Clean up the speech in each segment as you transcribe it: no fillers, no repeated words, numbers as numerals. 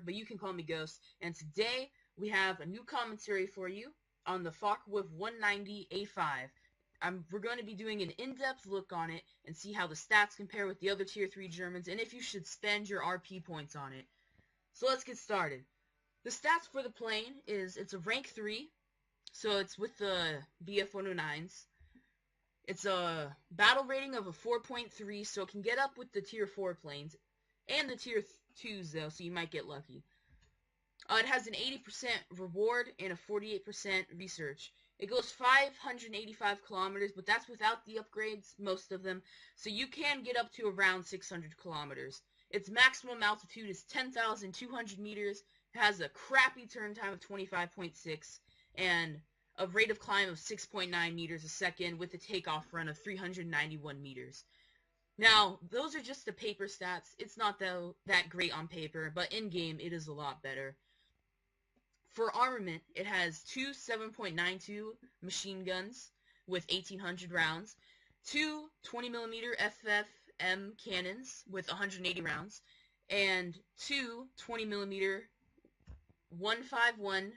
but you can call me Ghost. And today we have a new commentary for you on the Fw190 A5. We're going to be doing an in-depth look on it and see how the stats compare with the other Tier 3 Germans, and if you should spend your RP points on it. So let's get started. The stats for the plane is, it's a rank 3, so it's with the Fw190s. It's a battle rating of a 4.3, so it can get up with the Tier 4 planes, and the Tier 2s though, so you might get lucky. It has an 80% reward and a 48% research. It goes 585 kilometers, but that's without the upgrades, most of them, so you can get up to around 600 kilometers. Its maximum altitude is 10,200 meters, it has a crappy turn time of 25.6, and a rate of climb of 6.9 meters a second, with a takeoff run of 391 meters. Now, those are just the paper stats. It's not that great on paper, but in-game it is a lot better. For armament, it has two 7.92 machine guns with 1,800 rounds, two 20mm FFM cannons with 180 rounds, and two 20mm 151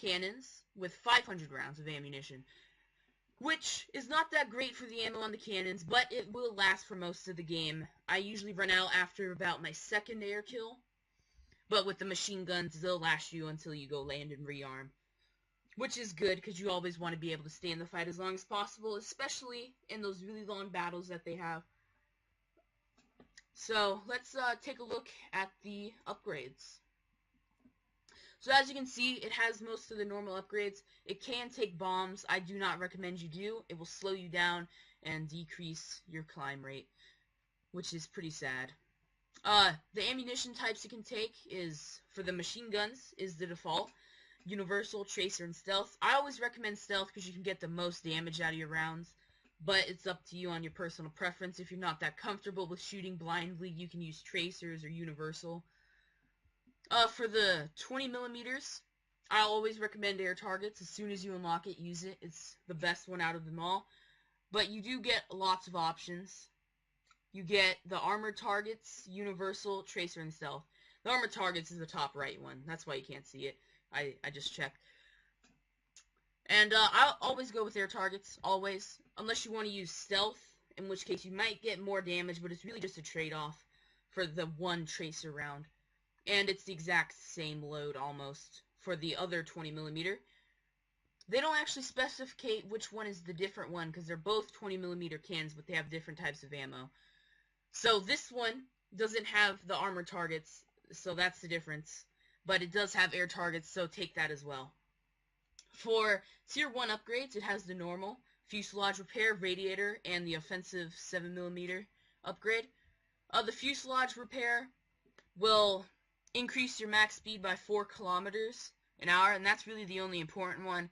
cannons with 500 rounds of ammunition, which is not that great for the ammo on the cannons, but it will last for most of the game. I usually run out after about my second air kill, but with the machine guns, they'll last you until you go land and rearm, which is good because you always want to be able to stay in the fight as long as possible, especially in those really long battles that they have. So let's take a look at the upgrades. So as you can see, it has most of the normal upgrades. It can take bombs. I do not recommend you do. It will slow you down and decrease your climb rate, which is pretty sad. The ammunition types you can take is, for the machine guns, is the default. Universal, Tracer, and Stealth. I always recommend Stealth because you can get the most damage out of your rounds, but it's up to you on your personal preference. If you're not that comfortable with shooting blindly, you can use Tracers or Universal. For the 20mm, I always recommend air targets. As soon as you unlock it, use it. It's the best one out of them all. But you do get lots of options. You get the armored targets, Universal, Tracer, and Stealth. The armored targets is the top right one. That's why you can't see it. I just checked. And I'll always go with air targets, always. Unless you want to use Stealth, in which case you might get more damage, but it's really just a trade-off for the one Tracer round. And it's the exact same load, almost, for the other 20mm. They don't actually specify which one is the different one, because they're both 20mm cans, but they have different types of ammo. So this one doesn't have the armor targets, so that's the difference. But it does have air targets, so take that as well. For Tier 1 upgrades, it has the normal, fuselage repair, radiator, and the offensive 7mm upgrade. The fuselage repair will increase your max speed by 4 kilometers an hour, and that's really the only important one.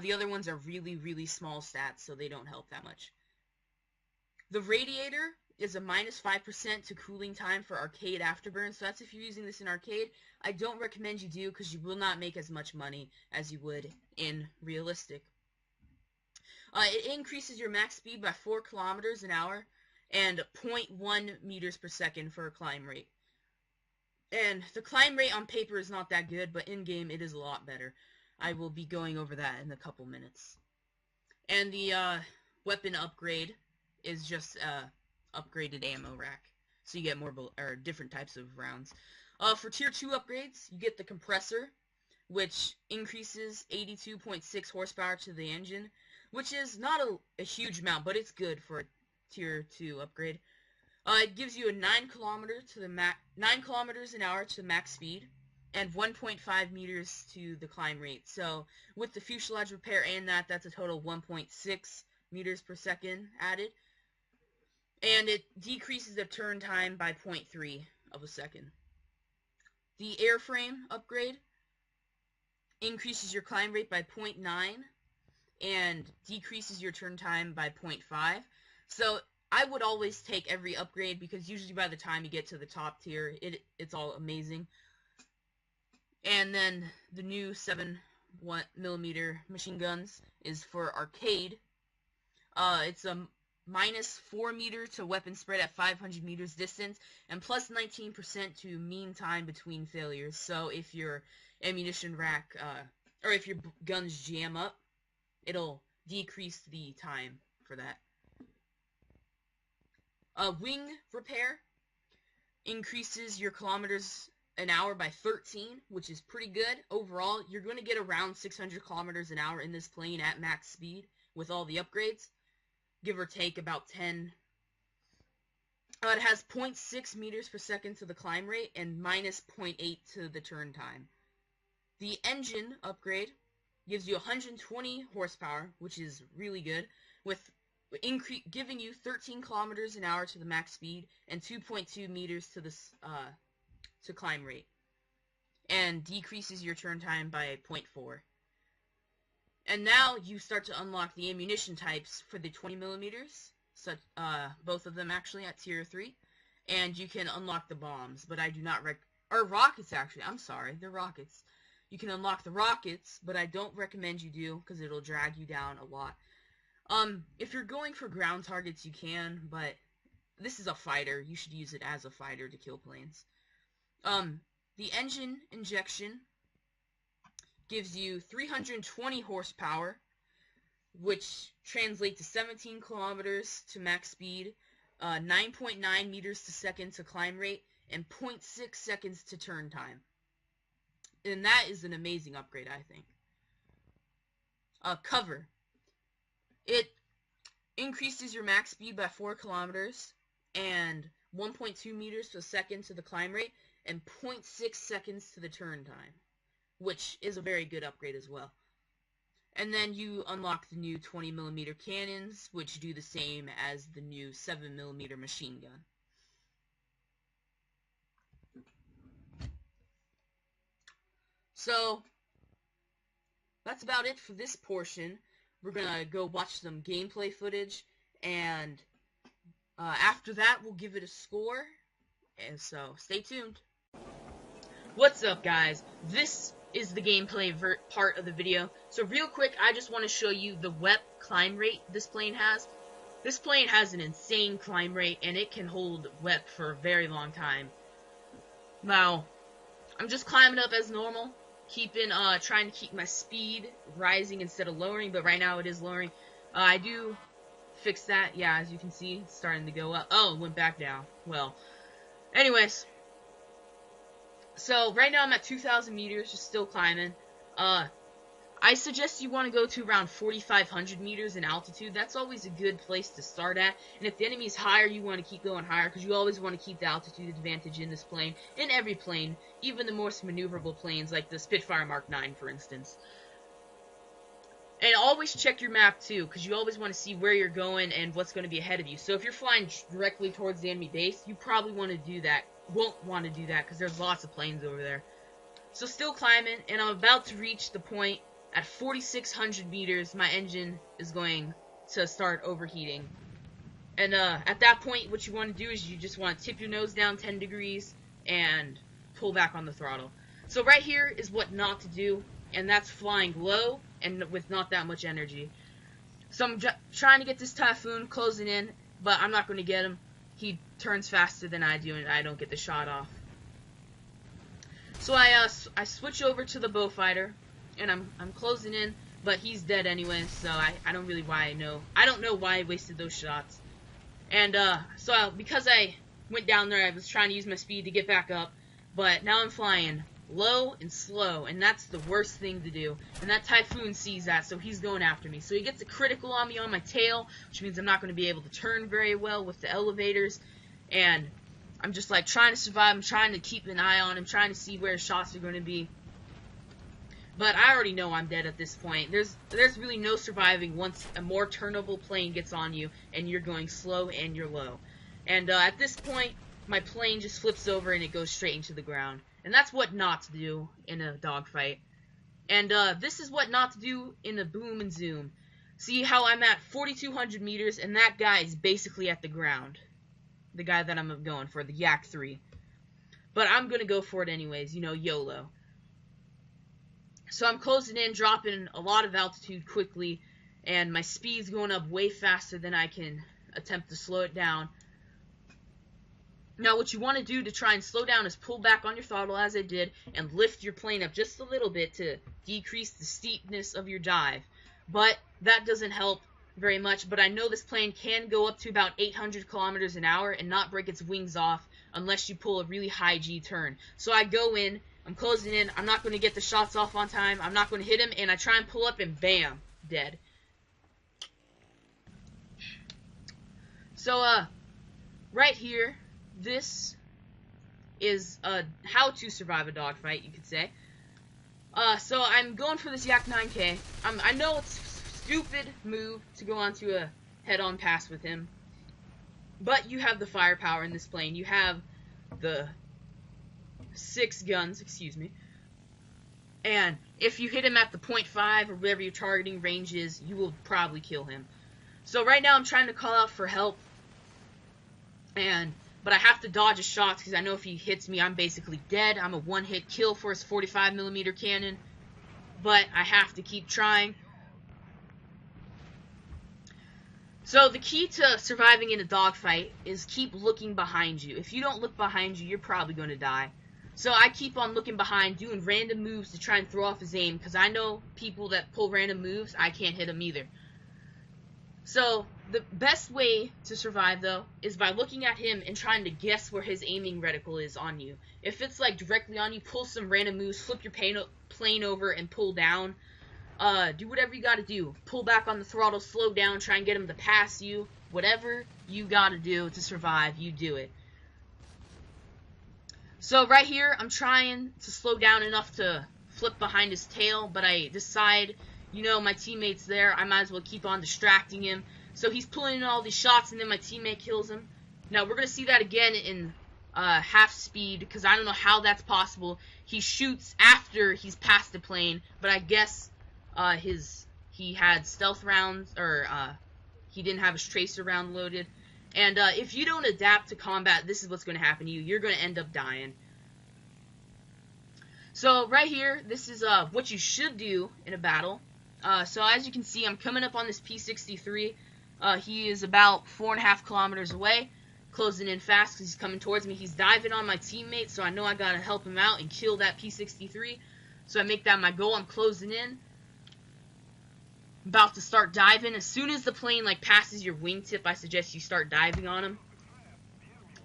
The other ones are really, really small stats, so they don't help that much. The radiator is a minus 5% to cooling time for arcade afterburn, so that's if you're using this in arcade. I don't recommend you do, because you will not make as much money as you would in realistic. It increases your max speed by 4 kilometers an hour, and 0.1 meters per second for a climb rate. And the climb rate on paper is not that good, but in-game it is a lot better. I will be going over that in a couple minutes. And the weapon upgrade is just upgraded ammo rack, so you get more different types of rounds. For Tier 2 upgrades, you get the compressor, which increases 82.6 horsepower to the engine, which is not a huge amount, but it's good for a Tier 2 upgrade. It gives you a 9 kilometers an hour to max speed, and 1.5 meters to the climb rate. So with the fuselage repair and that's a total of 1.6 meters per second added. And it decreases the turn time by 0.3 of a second. The airframe upgrade increases your climb rate by 0.9 and decreases your turn time by 0.5. So I would always take every upgrade, because usually by the time you get to the top tier, it's all amazing. And then the new 7mm machine guns is for arcade. It's a minus 4 meter to weapon spread at 500 meters distance, and plus 19% to mean time between failures. So if your ammunition rack, or if your guns jam up, it'll decrease the time for that. Wing repair increases your kilometers an hour by 13, which is pretty good. Overall, you're going to get around 600 kilometers an hour in this plane at max speed with all the upgrades. Give or take about 10. It has 0.6 meters per second to the climb rate and minus 0.8 to the turn time. The engine upgrade gives you 120 horsepower, which is really good, with giving you 13 kilometers an hour to the max speed and 2.2 meters to the to climb rate, and decreases your turn time by 0.4. And now you start to unlock the ammunition types for the 20 millimeters, such both of them actually at tier 3, and you can unlock the bombs, but I do not or rockets actually. I'm sorry, they're rockets. You can unlock the rockets, but I don't recommend you do because it'll drag you down a lot. If you're going for ground targets, you can, but this is a fighter. You should use it as a fighter to kill planes. The engine injection gives you 320 horsepower, which translates to 17 kilometers to max speed, 9.9 meters per second to climb rate, and 0.6 seconds to turn time. And that is an amazing upgrade, I think. Cover. It increases your max speed by 4 kilometers and 1.2 meters per second to the climb rate and 0.6 seconds to the turn time, which is a very good upgrade as well. And then you unlock the new 20mm cannons, which do the same as the new 7mm machine gun. So, that's about it for this portion. We're gonna go watch some gameplay footage, and after that, we'll give it a score. And so, stay tuned. What's up, guys? This is the gameplay part of the video. So, real quick, I just want to show you the WEP climb rate this plane has. This plane has an insane climb rate, and it can hold WEP for a very long time. Now, I'm just climbing up as normal. Trying to keep my speed rising instead of lowering, but right now it is lowering. I do fix that. Yeah, as you can see, it's starting to go up. Oh, it went back down. Well, anyways. So, right now I'm at 2,000 meters, just still climbing. I suggest you want to go to around 4,500 meters in altitude. That's always a good place to start at. And if the enemy's higher, you want to keep going higher, because you always want to keep the altitude advantage in this plane, in every plane, even the most maneuverable planes, like the Spitfire Mark 9, for instance. And always check your map, too, because you always want to see where you're going and what's going to be ahead of you. So if you're flying directly towards the enemy base, you probably want to do that. Won't want to do that, because there's lots of planes over there. So still climbing, and I'm about to reach the point. At 4,600 meters, my engine is going to start overheating. And at that point, what you want to do is you just want to tip your nose down 10 degrees and pull back on the throttle. So right here is what not to do, and that's flying low and with not that much energy. So I'm trying to get this Typhoon closing in, but I'm not going to get him. He turns faster than I do, and I don't get the shot off. So I switch over to the Beaufighter. And I'm closing in, but he's dead anyway, so I don't really I don't know why I wasted those shots. And so because I went down there, I was trying to use my speed to get back up, but now I'm flying low and slow, and that's the worst thing to do. And that Typhoon sees that, so he's going after me. So he gets a critical on me on my tail, which means I'm not going to be able to turn very well with the elevators, and I'm just like trying to survive. I'm trying to keep an eye on him, trying to see where his shots are going to be. But I already know I'm dead at this point. There's really no surviving once a more turnable plane gets on you and you're going slow and you're low. And at this point, my plane just flips over and it goes straight into the ground. And that's what not to do in a dogfight. And this is what not to do in a boom and zoom. See how I'm at 4,200 meters and that guy is basically at the ground. The guy that I'm going for, the Yak 3. But I'm going to go for it anyways, you know, YOLO. So I'm closing in, dropping a lot of altitude quickly, and my speed's going up way faster than I can attempt to slow it down. Now what you want to do to try and slow down is pull back on your throttle as I did and lift your plane up just a little bit to decrease the steepness of your dive. But that doesn't help very much, but I know this plane can go up to about 800 kilometers an hour and not break its wings off unless you pull a really high G turn. So I go in, I'm closing in, I'm not going to get the shots off on time, I'm not going to hit him, and I try and pull up and bam, dead. So, right here, this is how to survive a dogfight, you could say. So I'm going for this Yak 9K. I know it's a stupid move to go onto a head-on pass with him, but you have the firepower in this plane. You have the 6 guns, excuse me, and if you hit him at the 0.5 or whatever your targeting range is, you will probably kill him. So right now I'm trying to call out for help, but I have to dodge his shots because I know if he hits me, I'm basically dead. I'm a one-hit kill for his 45mm cannon, but I have to keep trying. So the key to surviving in a dogfight is keep looking behind you. If you don't look behind you, you're probably going to die. So I keep on looking behind, doing random moves to try and throw off his aim, because I know people that pull random moves, I can't hit them either. So the best way to survive, though, is by looking at him and trying to guess where his aiming reticle is on you. If it's like directly on you, pull some random moves, flip your plane over and pull down. Do whatever you gotta do. Pull back on the throttle, slow down, try and get him to pass you. Whatever you gotta do to survive, you do it. So right here, I'm trying to slow down enough to flip behind his tail, but I decide, you know, my teammate's there, I might as well keep on distracting him. So he's pulling in all these shots, and then my teammate kills him. Now, we're going to see that again in half speed, because I don't know how that's possible. He shoots after he's passed the plane, but I guess he had stealth rounds, or he didn't have his tracer round loaded. And if you don't adapt to combat, this is what's going to happen to you. You're going to end up dying. So right here, this is what you should do in a battle. So as you can see, I'm coming up on this P63. He is about 4.5 kilometers away, closing in fast because he's coming towards me. He's diving on my teammate, so I know I gotta help him out and kill that P63. So I make that my goal. I'm closing in, about to start diving. As soon as the plane like passes your wingtip, I suggest you start diving on him.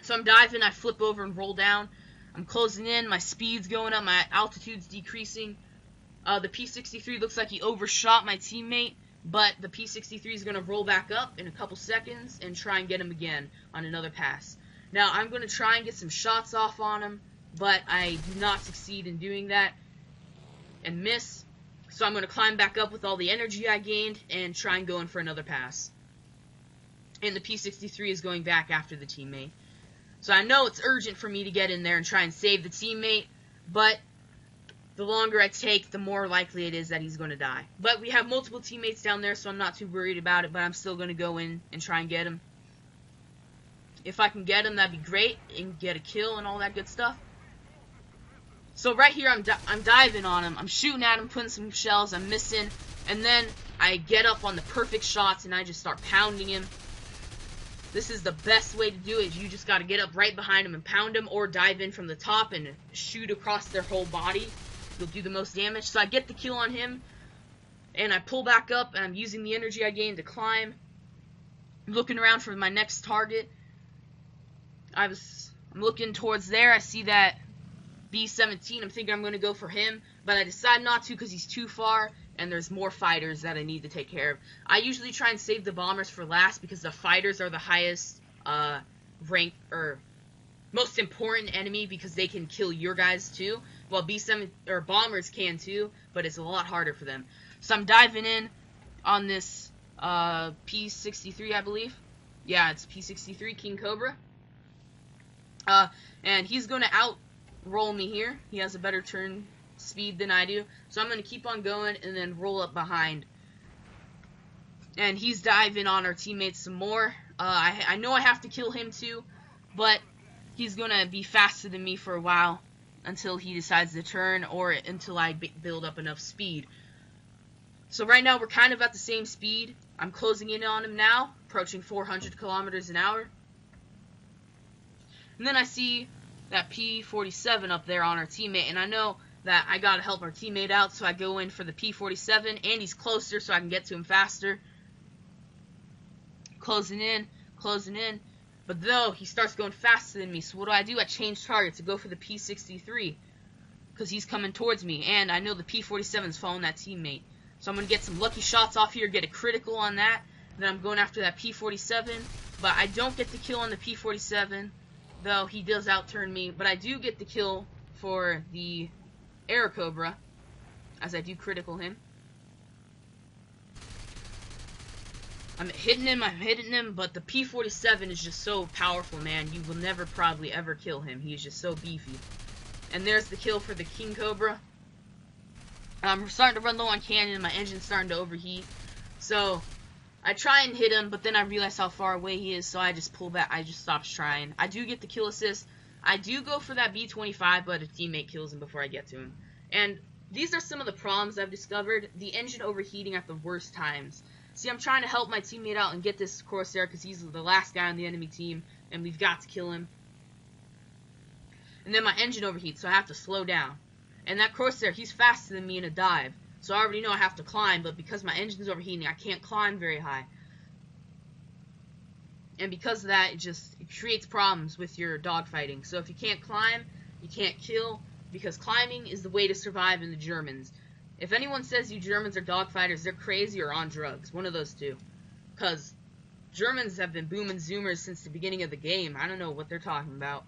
So I'm diving, I flip over and roll down. I'm closing in, my speed's going up, my altitude's decreasing. The P63 looks like he overshot my teammate, but the P63 is going to roll back up in a couple seconds and try and get him again on another pass. Now, I'm going to try and get some shots off on him, but I do not succeed in doing that and miss. So I'm going to climb back up with all the energy I gained and try and go in for another pass. And the P63 is going back after the teammate. So I know it's urgent for me to get in there and try and save the teammate, but the longer I take, the more likely it is that he's going to die. But we have multiple teammates down there, so I'm not too worried about it, but I'm still going to go in and try and get him. If I can get him, that'd be great, and get a kill and all that good stuff. So right here, I'm diving on him. I'm shooting at him, putting some shells, I'm missing, and then I get up on the perfect shots, and I just start pounding him. This is the best way to do it. You just got to get up right behind him and pound him, or dive in from the top and shoot across their whole body. You'll do the most damage. So I get the kill on him, and I pull back up, and I'm using the energy I gained to climb. I'm looking around for my next target. I'm looking towards there. I see that B-17. I'm thinking I'm going to go for him, but I decide not to because he's too far, and there's more fighters that I need to take care of. I usually try and save the bombers for last because the fighters are the highest rank or most important enemy because they can kill your guys too. Well, B-7 or bombers can too, but it's a lot harder for them. So I'm diving in on this P63, I believe. Yeah, it's P63 King Cobra. And he's going to out-roll me here. He has a better turn speed than I do. So I'm going to keep on going and then roll up behind. And he's diving on our teammates some more. I know I have to kill him too, but he's going to be faster than me for a while until he decides to turn or until I build up enough speed. So right now we're kind of at the same speed. I'm closing in on him now, approaching 400 kilometers an hour. And then I see that P-47 up there on our teammate, and I know that I gotta help our teammate out, so I go in for the P-47, and he's closer so I can get to him faster. Closing in, but though he starts going faster than me, so what do? I change target to go for the P-63, because he's coming towards me, and I know the P-47 is following that teammate. So I'm going to get some lucky shots off here, get a critical on that, then I'm going after that P-47, but I don't get the kill on the P-47, though he does outturn me, but I do get the kill for the Air Cobra, as I do critical him. I'm hitting him, but the P-47 is just so powerful, man. You will never probably ever kill him. He is just so beefy. And there's the kill for the King Cobra. I'm starting to run low on cannon, my engine's starting to overheat. So, I try and hit him, but then I realize how far away he is, so I just pull back, I just stop trying. I do get the kill assist. I do go for that B-25, but a teammate kills him before I get to him. And these are some of the problems I've discovered. The engine overheating at the worst times. See, I'm trying to help my teammate out and get this Corsair because he's the last guy on the enemy team, and we've got to kill him. And then my engine overheats, so I have to slow down. And that Corsair, he's faster than me in a dive, so I already know I have to climb, but because my engine's overheating, I can't climb very high. And because of that, it creates problems with your dogfighting. So if you can't climb, you can't kill, because climbing is the way to survive in the Germans. If anyone says you Germans are dogfighters, they're crazy or on drugs. One of those two. Because Germans have been booming zoomers since the beginning of the game. I don't know what they're talking about.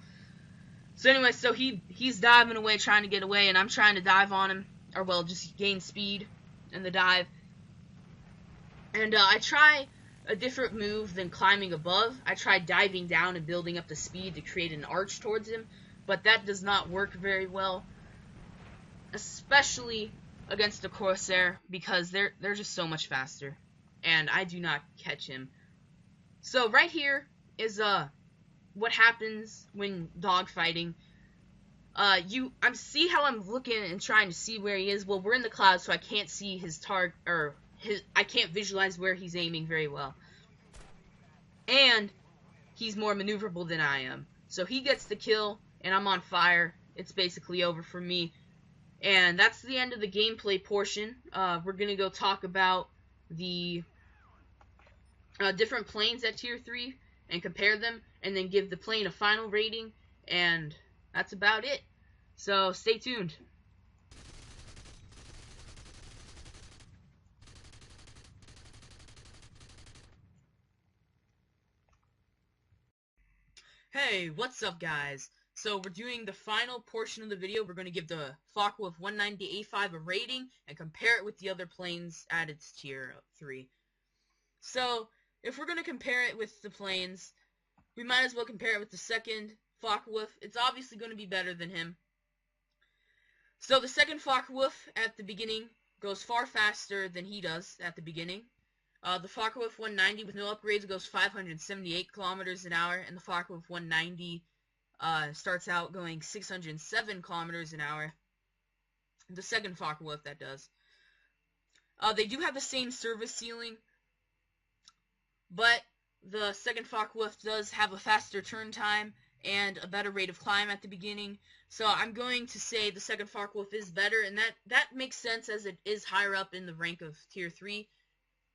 So anyway, so he's diving away, trying to get away, and I'm trying to dive on him. Or, well, just gain speed in the dive. And I try a different move than climbing above. I try diving down and building up the speed to create an arch towards him. But that does not work very well. Especially against the Corsair, because they're just so much faster, and I do not catch him. So right here is what happens when dogfighting. See how I'm looking and trying to see where he is. Well, we're in the clouds, so I can't see his target, or I can't visualize where he's aiming very well. And he's more maneuverable than I am, so he gets the kill, and I'm on fire. It's basically over for me. And that's the end of the gameplay portion. We're going to go talk about the different planes at Tier 3 and compare them, and then give the plane a final rating, and that's about it. So stay tuned. Hey, what's up, guys? So we're doing the final portion of the video. We're going to give the Fw190 A5 a rating and compare it with the other planes at its Tier 3. So, if we're going to compare it with the planes, we might as well compare it with the second Focke-Wulf. It's obviously going to be better than him. So the second Focke-Wulf at the beginning goes far faster than he does at the beginning. The Focke-Wulf 190 with no upgrades goes 578 kilometers an hour, and the Focke-Wulf 190 starts out going 607 kilometers an hour. The second Focke-Wulf, that does. They do have the same service ceiling, but the second Focke-Wulf does have a faster turn time and a better rate of climb at the beginning. So I'm going to say the second Focke-Wulf is better, and that makes sense as it is higher up in the rank of Tier 3,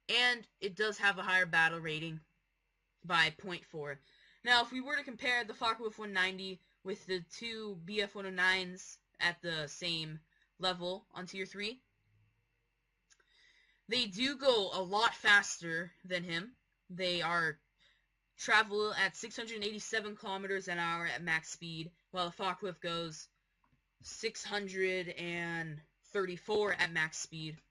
and it does have a higher battle rating by 0.4. Now, if we were to compare the Focke-Wulf 190 with the two Fw190s at the same level on Tier 3, they do go a lot faster than him. They travel at 687 kilometers an hour at max speed, while the Focke-Wulf goes 634 at max speed.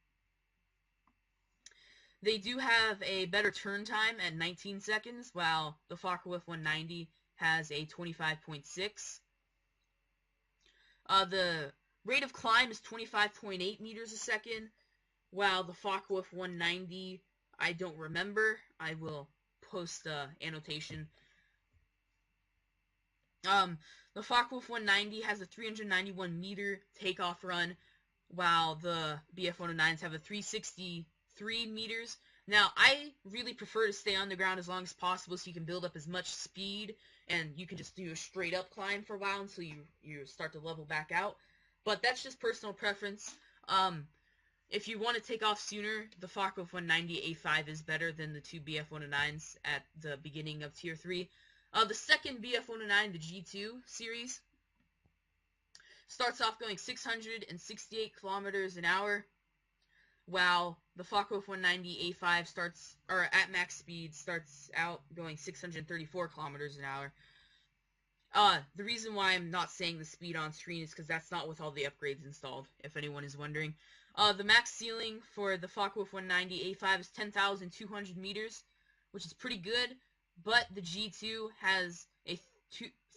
They do have a better turn time at 19 seconds, while the Focke-Wulf 190 has a 25.6. The rate of climb is 25.8 meters a second, while the Focke-Wulf 190, I don't remember. I will post annotation. The Focke-Wulf 190 has a 391 meter takeoff run, while the BF109s have a 363 meters. Now, I really prefer to stay on the ground as long as possible so you can build up as much speed, and you can just do a straight up climb for a while until you start to level back out. But that's just personal preference. If you want to take off sooner, the Fw190 A5 is better than the two BF109s at the beginning of Tier 3. The second BF109, the G2 series, starts off going 668 kilometers an hour, while the Fw190 A5 starts, or at max speed, starts out going 634 kilometers an hour. The reason why I'm not saying the speed on screen is because that's not with all the upgrades installed, if anyone is wondering. The max ceiling for the Fw190 A5 is 10,200 meters, which is pretty good, but the G2 has a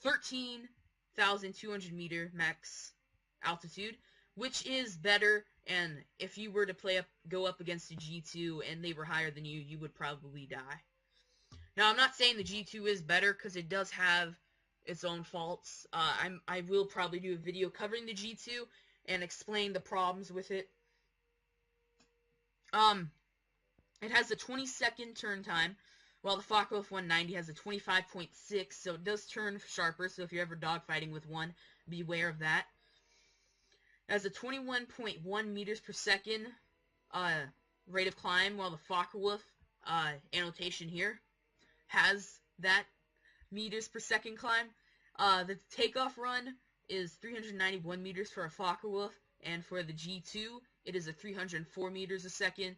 13,200 meter max altitude, which is better, and if you were to go up against a G2 and they were higher than you, you would probably die. Now, I'm not saying the G2 is better, because it does have its own faults. I will probably do a video covering the G2 and explain the problems with it. It has a 20-second turn time, while the Fw190 has a 25.6, so it does turn sharper, so if you're ever dogfighting with one, beware of that. It has a 21.1 meters per second rate of climb, while the Focke-Wulf annotation here has that meters per second climb. The takeoff run is 391 meters for a Focke-Wulf, and for the G2, it is a 304 meters a second.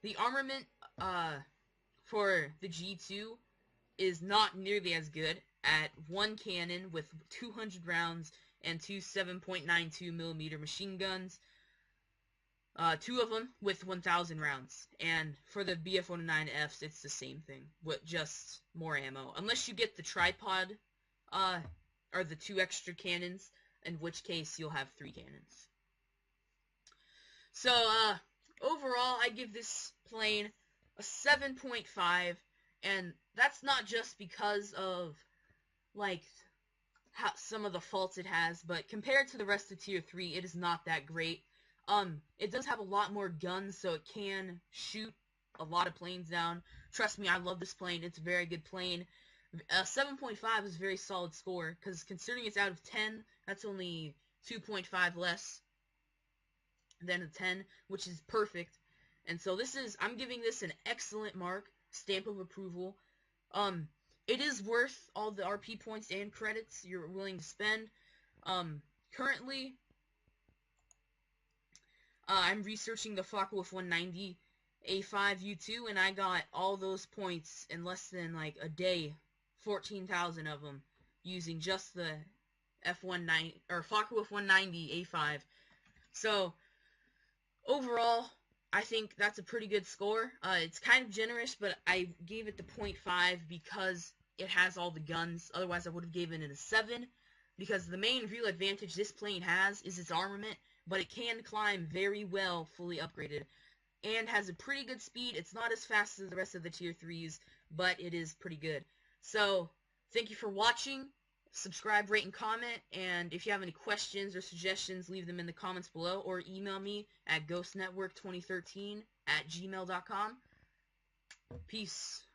The armament for the G2 is not nearly as good at one cannon with 200 rounds and two 7.92 millimeter machine guns. Two of them with 1,000 rounds. And for the BF109Fs, it's the same thing, with just more ammo. Unless you get the tripod, or the two extra cannons, in which case you'll have 3 cannons. So, overall, I give this plane a 7.5, and that's not just because of, like, some of the faults it has, but compared to the rest of Tier 3, it is not that great. It does have a lot more guns, so it can shoot a lot of planes down. Trust me, I love this plane. It's a very good plane. 7.5 is a very solid score, because considering it's out of 10, that's only 2.5 less than a 10, which is perfect. And so I'm giving this an excellent mark, stamp of approval. It is worth all the RP points and credits you're willing to spend. Currently, I'm researching the Fw190 A5 U2, and I got all those points in less than, like, a day. 14,000 of them, using just the F190, or Fw190 A5. So, overall, I think that's a pretty good score. It's kind of generous, but I gave it the 0.5 because it has all the guns. Otherwise, I would have given it a 7, because the main real advantage this plane has is its armament, but it can climb very well fully upgraded, and has a pretty good speed. It's not as fast as the rest of the Tier 3s, but it is pretty good. So, thank you for watching. Subscribe, rate, and comment. And if you have any questions or suggestions, leave them in the comments below, or email me at ghostnetwork2013@gmail.com. Peace.